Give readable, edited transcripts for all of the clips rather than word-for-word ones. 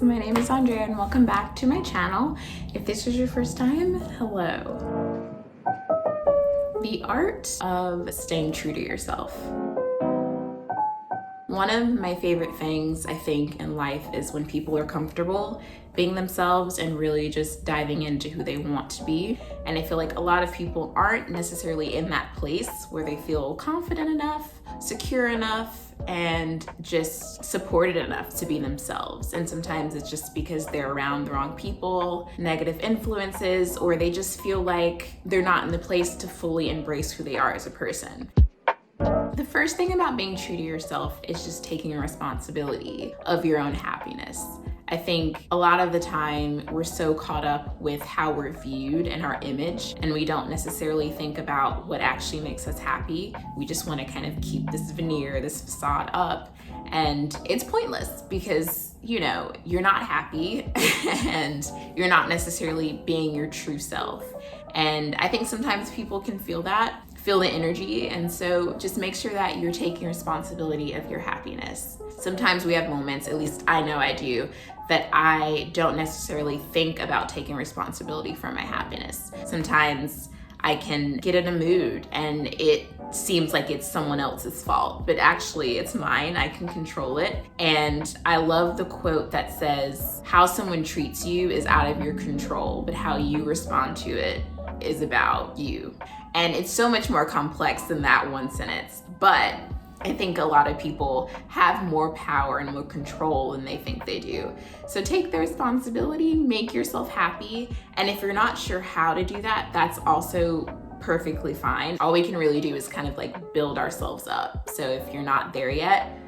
my name is Andrea and welcome back to my channel. If this is your first time, hello. The art of staying true to yourself. One of my favorite things I think in life is when people are comfortable being themselves and really just diving into who they want to be. And I feel like a lot of people aren't necessarily in that place where they feel confident enough, secure enough, and just supported enough to be themselves. And sometimes it's just because they're around the wrong people, negative influences, or they just feel like they're not in the place to fully embrace who they are as a person. The first thing about being true to yourself is just taking responsibility of your own happiness. I think a lot of the time we're so caught up with how we're viewed and our image, and we don't necessarily think about what actually makes us happy. We just want to kind of keep this veneer, this facade up, and it's pointless because, you know, you're not happy and you're not necessarily being your true self. And I think sometimes people can feel the energy, and so just make sure that you're taking responsibility of your happiness. Sometimes we have moments, at least I know I do, that I don't necessarily think about taking responsibility for my happiness. Sometimes I can get in a mood and it seems like it's someone else's fault, but actually it's mine. I can control it. And I love the quote that says, how someone treats you is out of your control, but how you respond to it is about you. And it's so much more complex than that one sentence, but I think a lot of people have more power and more control than they think they do. So take the responsibility, make yourself happy. And if you're not sure how to do that, that's also perfectly fine. All we can really do is kind of like build ourselves up. So if you're not there yet,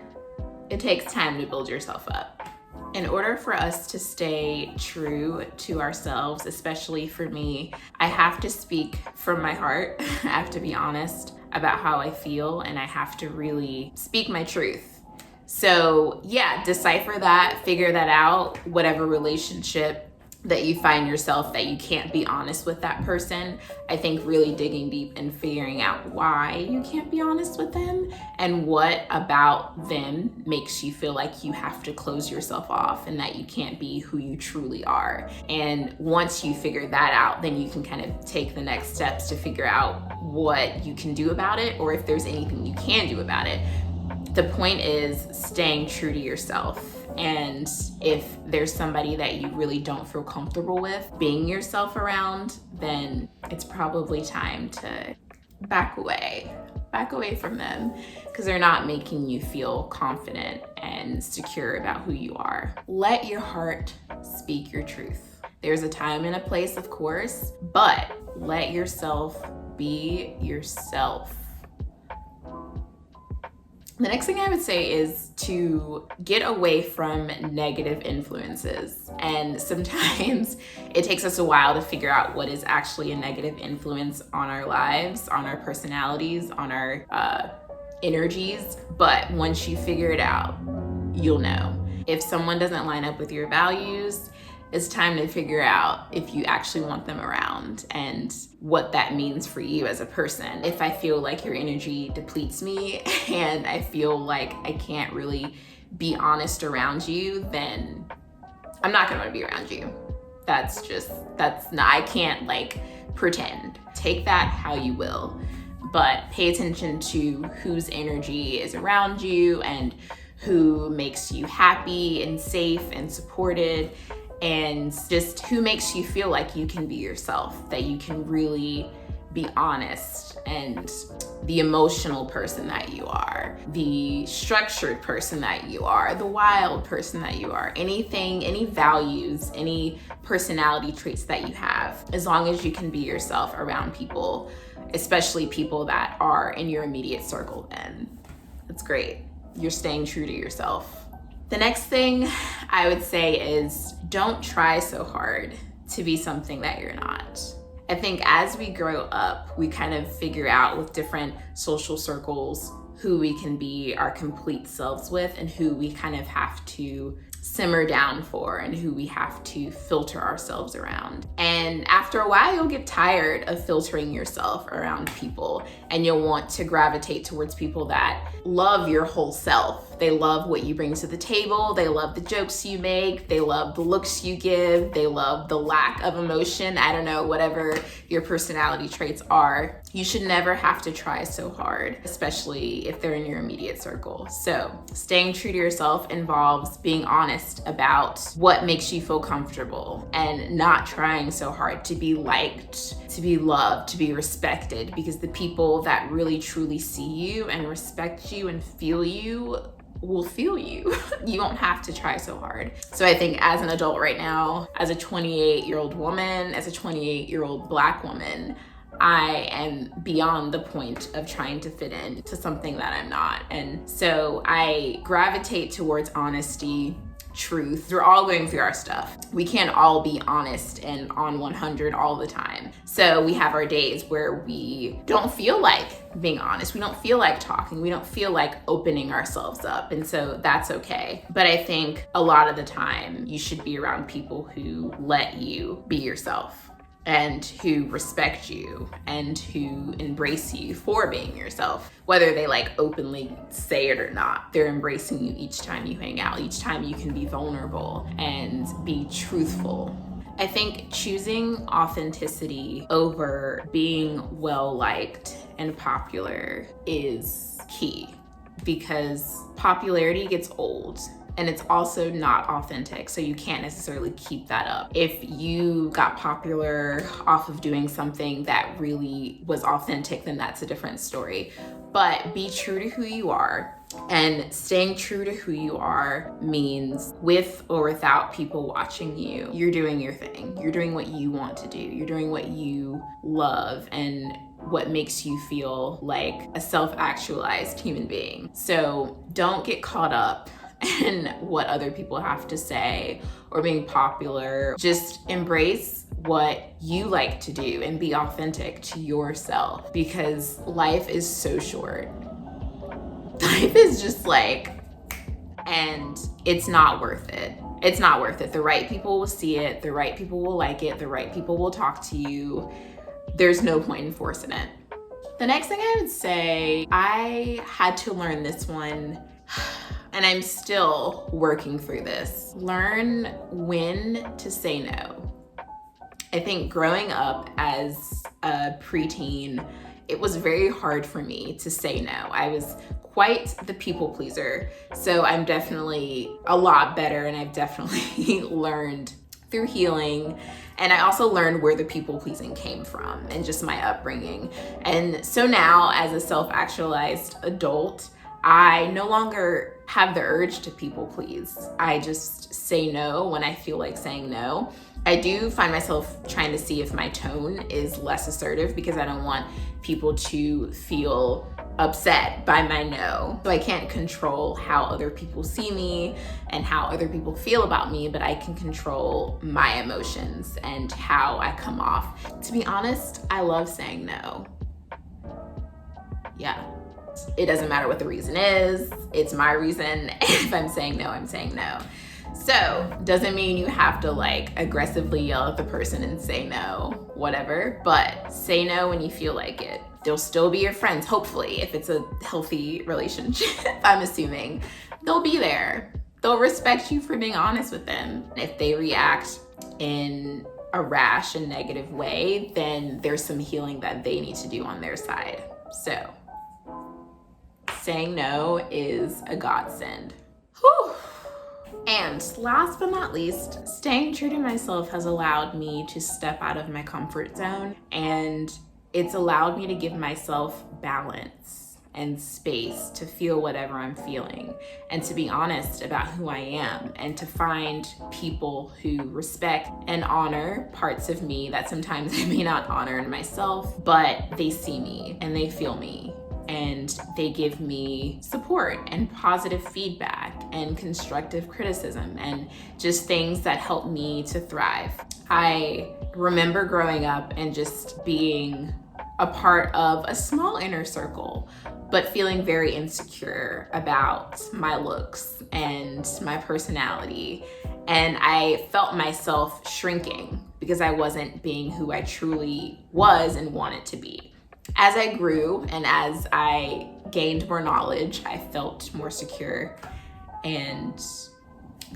it takes time to build yourself up. In order for us to stay true to ourselves, especially for me, I have to speak from my heart. I have to be honest about how I feel, and I have to really speak my truth. So yeah, decipher that, figure that out, whatever relationship that you find yourself that you can't be honest with that person. I think really digging deep and figuring out why you can't be honest with them and what about them makes you feel like you have to close yourself off and that you can't be who you truly are. And once you figure that out, then you can kind of take the next steps to figure out what you can do about it, or if there's anything you can do about it. The point is staying true to yourself. And if there's somebody that you really don't feel comfortable with being yourself around, then it's probably time to back away from them, because they're not making you feel confident and secure about who you are. Let your heart speak your truth. There's a time and a place, of course, but let yourself be yourself. The next thing I would say is to get away from negative influences. And sometimes it takes us a while to figure out what is actually a negative influence on our lives, on our personalities, on our energies. But once you figure it out, you'll know. If someone doesn't line up with your values, it's time to figure out if you actually want them around and what that means for you as a person. If I feel like your energy depletes me and I feel like I can't really be honest around you, then I'm not gonna wanna be around you. I can't like pretend. Take that how you will, but pay attention to whose energy is around you and who makes you happy and safe and supported, and just who makes you feel like you can be yourself, that you can really be honest, and the emotional person that you are, the structured person that you are, the wild person that you are, anything, any values, any personality traits that you have, as long as you can be yourself around people, especially people that are in your immediate circle, then that's great. You're staying true to yourself. The next thing I would say is don't try so hard to be something that you're not. I think as we grow up, we kind of figure out with different social circles who we can be our complete selves with and who we kind of have to simmer down for and who we have to filter ourselves around. And after a while, you'll get tired of filtering yourself around people, and you'll want to gravitate towards people that love your whole self They love what you bring to the table. They love the jokes you make. They love the looks you give. They love the lack of emotion. I don't know, whatever your personality traits are. You should never have to try so hard, especially if they're in your immediate circle. So staying true to yourself involves being honest about what makes you feel comfortable and not trying so hard to be liked, to be loved, to be respected, because the people that really truly see you and respect you and feel you will feel you. You won't have to try so hard. So I think as an adult right now, as a 28-year-old woman, as a 28-year-old Black woman, I am beyond the point of trying to fit in to something that I'm not. And so I gravitate towards honesty, truth. We're all going through our stuff. We can't all be honest and on 100 all the time. So we have our days where we don't feel like being honest. We don't feel like talking. We don't feel like opening ourselves up. And so that's okay. But I think a lot of the time you should be around people who let you be yourself, and who respect you and who embrace you for being yourself, whether they like openly say it or not. They're embracing you each time you hang out, each time you can be vulnerable and be truthful. I think choosing authenticity over being well-liked and popular is key, because popularity gets old. And it's also not authentic, so you can't necessarily keep that up. If you got popular off of doing something that really was authentic, then that's a different story. But be true to who you are. And staying true to who you are means with or without people watching you, you're doing your thing. You're doing what you want to do. You're doing what you love and what makes you feel like a self-actualized human being. So don't get caught up in what other people have to say or being popular. Just embrace what you like to do and be authentic to yourself, because life is so short. Life is just and it's not worth it. It's not worth it. The right people will see it. The right people will like it. The right people will talk to you. There's no point in forcing it. The next thing I would say, I had to learn this one, and I'm still working through this. Learn when to say no. I think growing up as a preteen, it was very hard for me to say no. I was quite the people pleaser. So I'm definitely a lot better, and I've definitely learned through healing. And I also learned where the people pleasing came from and just my upbringing. And so now as a self-actualized adult, I no longer have the urge to people please. I just say no when I feel like saying no. I do find myself trying to see if my tone is less assertive, because I don't want people to feel upset by my no. So I can't control how other people see me and how other people feel about me, but I can control my emotions and how I come off. To be honest, I love saying no. Yeah. It doesn't matter what the reason is. It's my reason. If I'm saying no, I'm saying no. So doesn't mean you have to aggressively yell at the person and say no, whatever, but say no when you feel like it. They'll still be your friends, hopefully, if it's a healthy relationship. I'm assuming they'll be there. They'll respect you for being honest with them. If they react in a rash and negative way, then there's some healing that they need to do on their side. So saying no is a godsend. Whew. And last but not least, staying true to myself has allowed me to step out of my comfort zone, and it's allowed me to give myself balance and space to feel whatever I'm feeling, and to be honest about who I am, and to find people who respect and honor parts of me that sometimes I may not honor in myself, but they see me and they feel me. And they give me support and positive feedback and constructive criticism and just things that help me to thrive. I remember growing up and just being a part of a small inner circle, but feeling very insecure about my looks and my personality. And I felt myself shrinking because I wasn't being who I truly was and wanted to be. as I grew and as I gained more knowledge, I felt more secure, and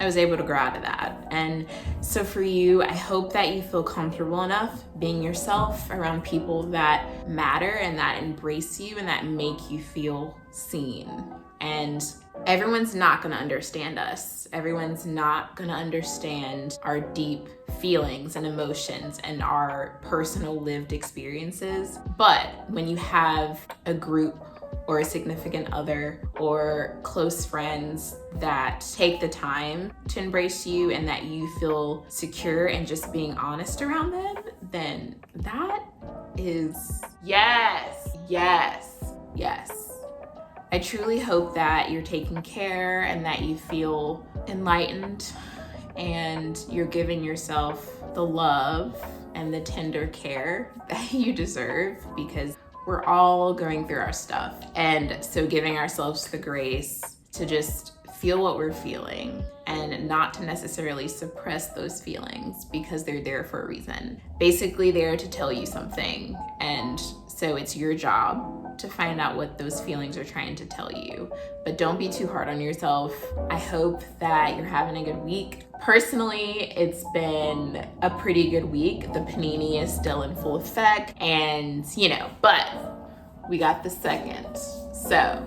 I was able to grow out of that. And so for you, I hope that you feel comfortable enough being yourself around people that matter and that embrace you and that make you feel seen. And everyone's not gonna understand us. Everyone's not gonna understand our deep feelings and emotions and our personal lived experiences. But when you have a group or a significant other or close friends that take the time to embrace you and that you feel secure and just being honest around them, then that is yes, yes, yes. I truly hope that you're taking care and that you feel enlightened and you're giving yourself the love and the tender care that you deserve, because we're all going through our stuff. And so giving ourselves the grace to just feel what we're feeling and not to necessarily suppress those feelings, because they're there for a reason. Basically there to tell you something. And so it's your job to find out what those feelings are trying to tell you. But don't be too hard on yourself. I hope that you're having a good week. Personally, it's been a pretty good week. The panini is still in full effect, and but we got the second. So,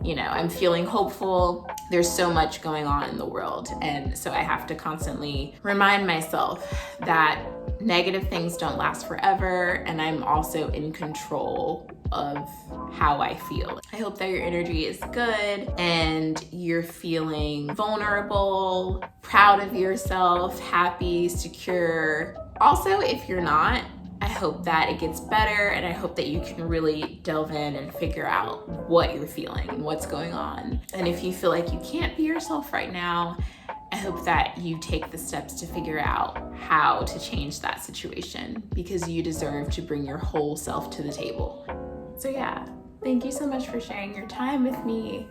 I'm feeling hopeful. There's so much going on in the world, and so I have to constantly remind myself that negative things don't last forever, and I'm also in control of how I feel. I hope that your energy is good and you're feeling vulnerable, proud of yourself, happy, secure. Also, if you're not, I hope that it gets better, and I hope that you can really delve in and figure out what you're feeling and what's going on. And if you feel like you can't be yourself right now, I hope that you take the steps to figure out how to change that situation, because you deserve to bring your whole self to the table. So yeah, thank you so much for sharing your time with me.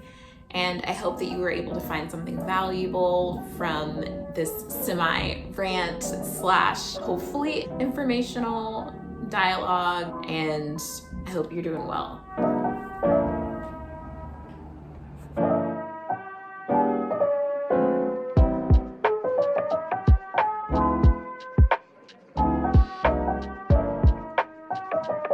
And I hope that you were able to find something valuable from this semi-rant / hopefully informational dialogue. And I hope you're doing well.